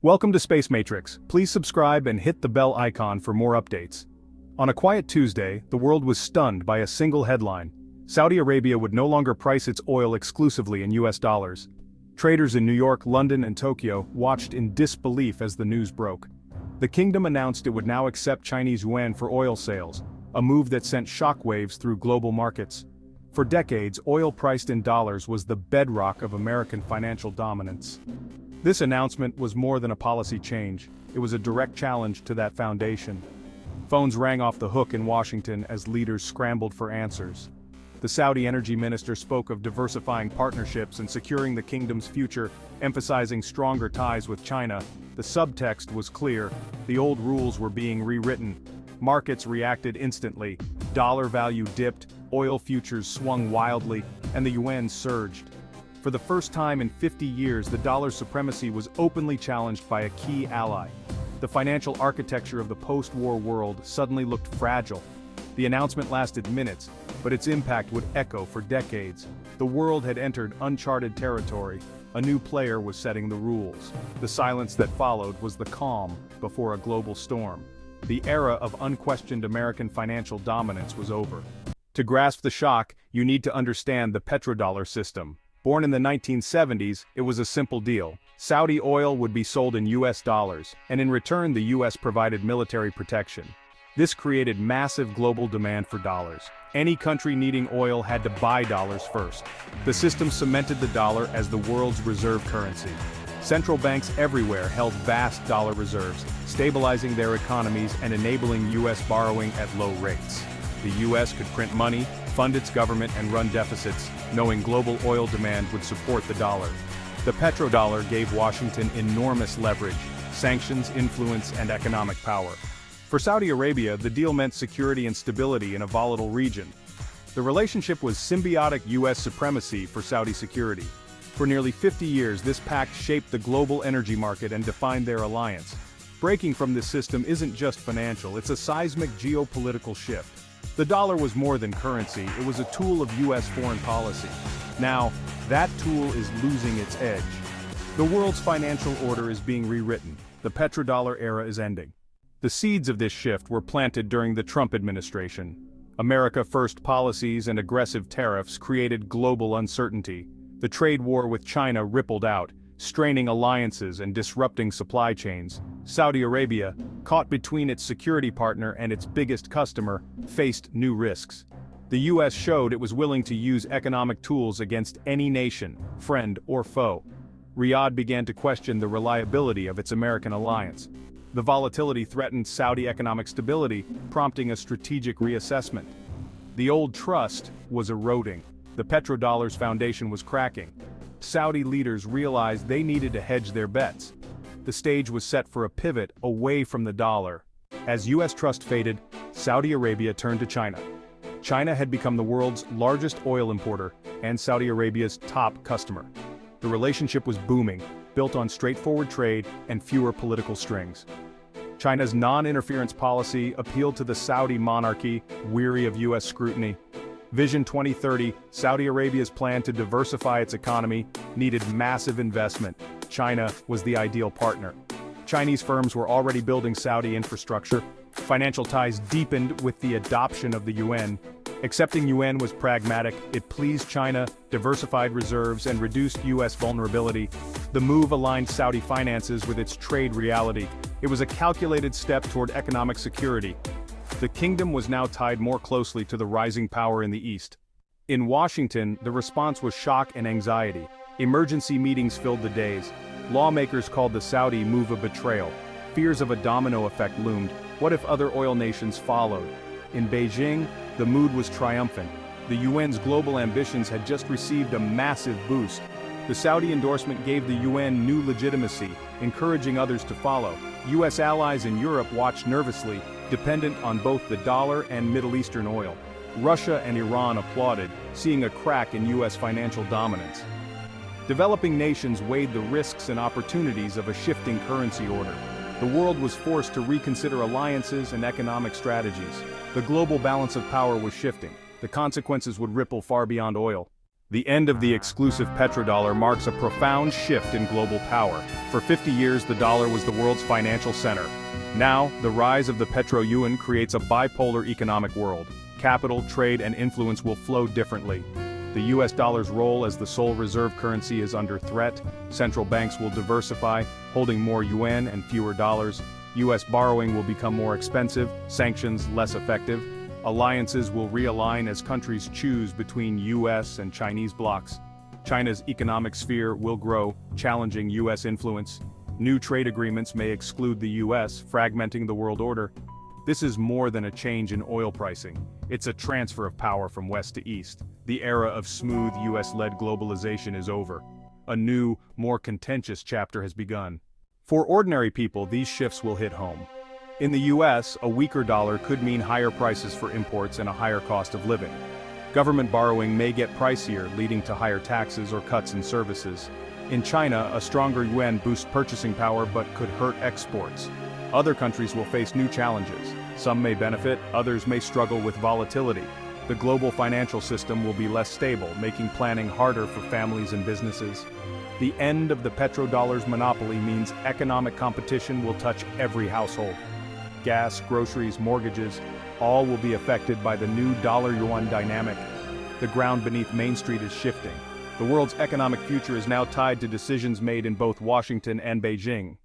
Welcome to Space Matrix. Please subscribe and hit the bell icon for more updates. On a quiet Tuesday, the world was stunned by a single headline. Saudi Arabia would no longer price its oil exclusively in US dollars. Traders in New York, London, and Tokyo watched in disbelief as the news broke. The kingdom announced it would now accept Chinese yuan for oil sales, a move that sent shockwaves through global markets. For decades, oil priced in dollars was the bedrock of American financial dominance. This announcement was more than a policy change, it was a direct challenge to that foundation. Phones rang off the hook in Washington as leaders scrambled for answers. The Saudi energy minister spoke of diversifying partnerships and securing the kingdom's future, emphasizing stronger ties with China. The subtext was clear: the old rules were being rewritten. Markets reacted instantly, dollar value dipped, oil futures swung wildly, and the yuan surged. For the first time in 50 years, the dollar's supremacy was openly challenged by a key ally. The financial architecture of the post-war world suddenly looked fragile. The announcement lasted minutes, but its impact would echo for decades. The world had entered uncharted territory. A new player was setting the rules. The silence that followed was the calm before a global storm. The era of unquestioned American financial dominance was over. To grasp the shock, you need to understand the petrodollar system. Born in the 1970s, it was a simple deal. Saudi oil would be sold in US dollars, and in return the US provided military protection. This created massive global demand for dollars. Any country needing oil had to buy dollars first. The system cemented the dollar as the world's reserve currency. Central banks everywhere held vast dollar reserves, stabilizing their economies and enabling US borrowing at low rates. The US could print money, fund its government, and run deficits, knowing global oil demand would support the dollar. The petrodollar gave Washington enormous leverage, sanctions, influence, and economic power. For Saudi Arabia, the deal meant security and stability in a volatile region. The relationship was symbiotic U.S. supremacy for Saudi security. For nearly 50 years, this pact shaped the global energy market and defined their alliance. Breaking from this system isn't just financial, it's a seismic geopolitical shift. The dollar was more than currency, it was a tool of U.S. foreign policy. Now, that tool is losing its edge. The world's financial order is being rewritten. The petrodollar era is ending. The seeds of this shift were planted during the Trump administration. America First policies and aggressive tariffs created global uncertainty. The trade war with China rippled out, straining alliances and disrupting supply chains. Saudi Arabia, caught between its security partner and its biggest customer, faced new risks. The U.S. showed it was willing to use economic tools against any nation, friend or foe. Riyadh began to question the reliability of its American alliance. The volatility threatened Saudi economic stability, prompting a strategic reassessment. The old trust was eroding. The petrodollar's foundation was cracking. Saudi leaders realized they needed to hedge their bets. The stage was set for a pivot away from the dollar. As U.S. trust faded, Saudi Arabia turned to China. China had become the world's largest oil importer and Saudi Arabia's top customer. The relationship was booming, built on straightforward trade and fewer political strings. China's non-interference policy appealed to the Saudi monarchy, weary of U.S. scrutiny. Vision 2030, Saudi Arabia's plan to diversify its economy, needed massive investment. China was the ideal partner. Chinese firms were already building Saudi infrastructure. Financial ties deepened with the adoption of the yuan. Accepting yuan was pragmatic, it pleased China, diversified reserves, and reduced U.S. vulnerability. The move aligned Saudi finances with its trade reality. It was a calculated step toward economic security. The kingdom was now tied more closely to the rising power in the east. In Washington, the response was shock and anxiety. Emergency meetings filled the days. Lawmakers called the Saudi move a betrayal. Fears of a domino effect loomed. What if other oil nations followed? In Beijing, the mood was triumphant. The yuan's global ambitions had just received a massive boost. The Saudi endorsement gave the yuan new legitimacy, encouraging others to follow. U.S. allies in Europe watched nervously, dependent on both the dollar and Middle Eastern oil. Russia and Iran applauded, seeing a crack in U.S. financial dominance. Developing nations weighed the risks and opportunities of a shifting currency order. The world was forced to reconsider alliances and economic strategies. The global balance of power was shifting. The consequences would ripple far beyond oil. The end of the exclusive petrodollar marks a profound shift in global power. For 50 years, the dollar was the world's financial center. Now, the rise of the petro-yuan creates a bipolar economic world. Capital, trade, and influence will flow differently. The U.S. dollar's role as the sole reserve currency is under threat. Central banks will diversify, holding more yuan and fewer dollars. U.S. borrowing will become more expensive, sanctions less effective. Alliances will realign as countries choose between U.S. and Chinese blocs. China's economic sphere will grow, challenging U.S. influence. New trade agreements may exclude the U.S., fragmenting the world order. This is more than a change in oil pricing. It's a transfer of power from west to east. The era of smooth U.S.-led globalization is over. A new, more contentious chapter has begun. For ordinary people, these shifts will hit home. In the U.S., a weaker dollar could mean higher prices for imports and a higher cost of living. Government borrowing may get pricier, leading to higher taxes or cuts in services. In China, a stronger yuan boosts purchasing power but could hurt exports. Other countries will face new challenges. Some may benefit, others may struggle with volatility. The global financial system will be less stable, making planning harder for families and businesses. The end of the petrodollar's monopoly means economic competition will touch every household. Gas, groceries, mortgages, all will be affected by the new dollar-yuan dynamic. The ground beneath Main Street is shifting. The world's economic future is now tied to decisions made in both Washington and Beijing.